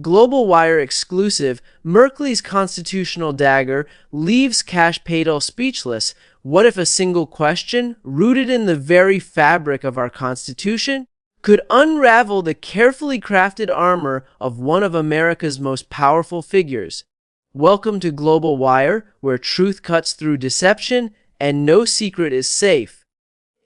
Global Wire exclusive, Merkley's constitutional dagger leaves Kash Patel speechless. What if a single question, rooted in the very fabric of our Constitution, could unravel the carefully crafted armor of one of America's most powerful figures? Welcome to Global Wire, where truth cuts through deception and no secret is safe.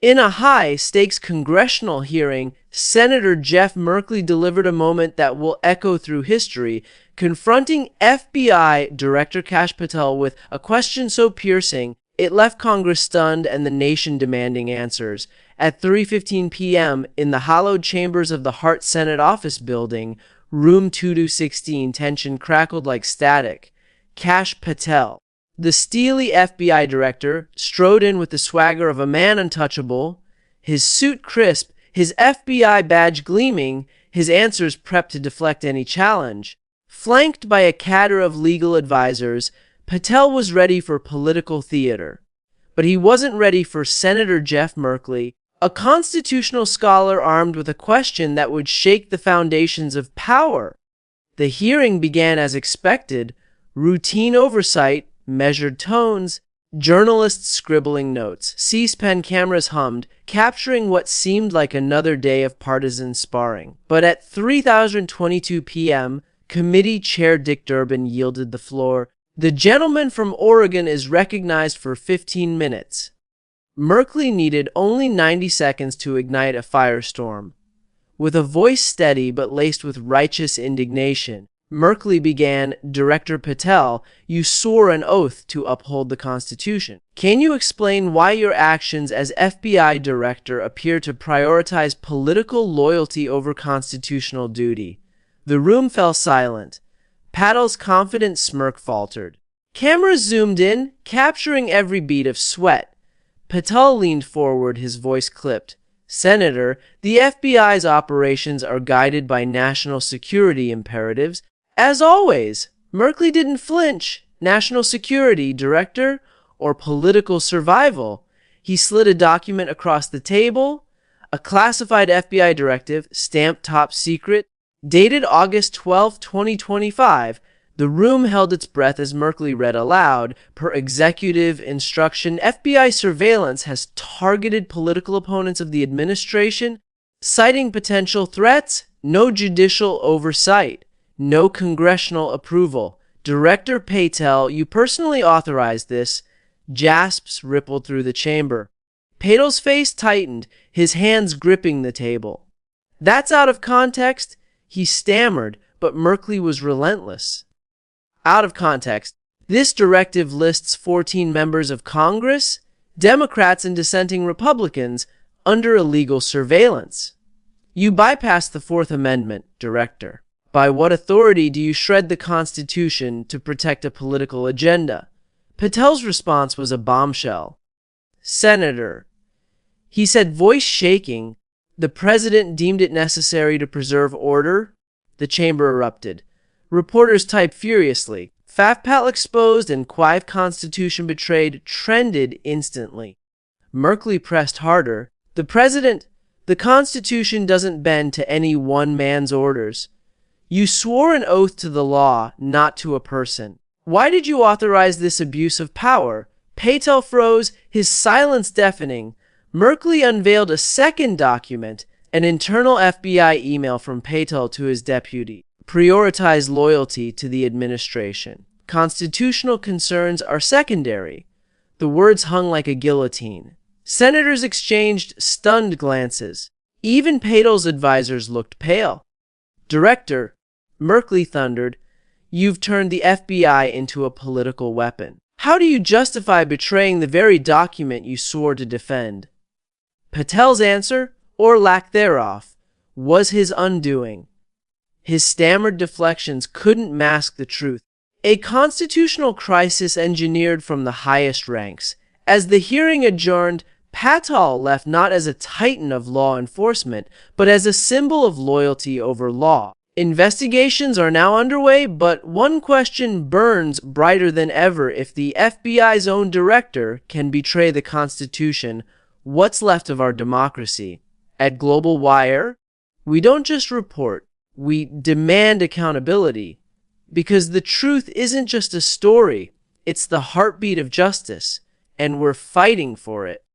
In a high-stakes congressional hearing, Senator Jeff Merkley delivered a moment that will echo through history, confronting FBI Director Kash Patel with a question so piercing it left Congress stunned and the nation demanding answers. At 3:15 p.m. in the hallowed chambers of the Hart Senate Office Building, room 2216, tension crackled like static. Kash Patel, the steely FBI director, strode in with the swagger of a man untouchable, his suit crisp, his FBI badge gleaming, his answers prepped to deflect any challenge. Flanked by a cadre of legal advisors, Patel was ready for political theater. But he wasn't ready for Senator Jeff Merkley, a constitutional scholar armed with a question that would shake the foundations of power. The hearing began as expected: routine oversight, measured tones, journalists scribbling notes. C-SPAN cameras hummed, capturing what seemed like another day of partisan sparring. But at 3:22 p.m., Committee Chair Dick Durbin yielded the floor. The gentleman from Oregon is recognized for 15 minutes. Merkley needed only 90 seconds to ignite a firestorm. With a voice steady but laced with righteous indignation, Merkley began, "Director Patel, you swore an oath to uphold the Constitution. Can you explain why your actions as FBI director appear to prioritize political loyalty over constitutional duty?" The room fell silent. Patel's confident smirk faltered. Cameras zoomed in, capturing every beat of sweat. Patel leaned forward, his voice clipped. "Senator, the FBI's operations are guided by national security imperatives. As always." Merkley didn't flinch. National security, Director, or political survival? He slid a document across the table. A classified FBI directive, stamped top secret, dated August 12, 2025. The room held its breath as Merkley read aloud. Per executive instruction, FBI surveillance has targeted political opponents of the administration, citing potential threats, no judicial oversight, no congressional approval. Director Patel, you personally authorized this. Gasps rippled through the chamber. Patel's face tightened, his hands gripping the table. That's out of context, he stammered, but Merkley was relentless. Out of context. This directive lists 14 members of Congress, Democrats and dissenting Republicans, under illegal surveillance. You bypassed the Fourth Amendment, Director. By what authority do you shred the Constitution to protect a political agenda? Patel's response was a bombshell. Senator, he said, voice shaking, the president deemed it necessary to preserve order. The chamber erupted. Reporters typed furiously. Patel exposed and Quive Constitution betrayed trended instantly. Merkley pressed harder. The Constitution doesn't bend to any one man's orders. You swore an oath to the law, not to a person. Why did you authorize this abuse of power? Patel froze, his silence deafening. Merkley unveiled a second document, an internal FBI email from Patel to his deputy. Prioritize loyalty to the administration. Constitutional concerns are secondary. The words hung like a guillotine. Senators exchanged stunned glances. Even Patel's advisors looked pale. Director, Merkley thundered, you've turned the FBI into a political weapon. How do you justify betraying the very document you swore to defend? Patel's answer, or lack thereof, was his undoing. His stammered deflections couldn't mask the truth. A constitutional crisis engineered from the highest ranks. As the hearing adjourned, Patel left not as a titan of law enforcement, but as a symbol of loyalty over law. Investigations are now underway, but one question burns brighter than ever. If the FBI's own director can betray the Constitution, what's left of our democracy? At Global Wire, we don't just report, We demand accountability because the truth isn't just a story, it's the heartbeat of justice, and we're fighting for it.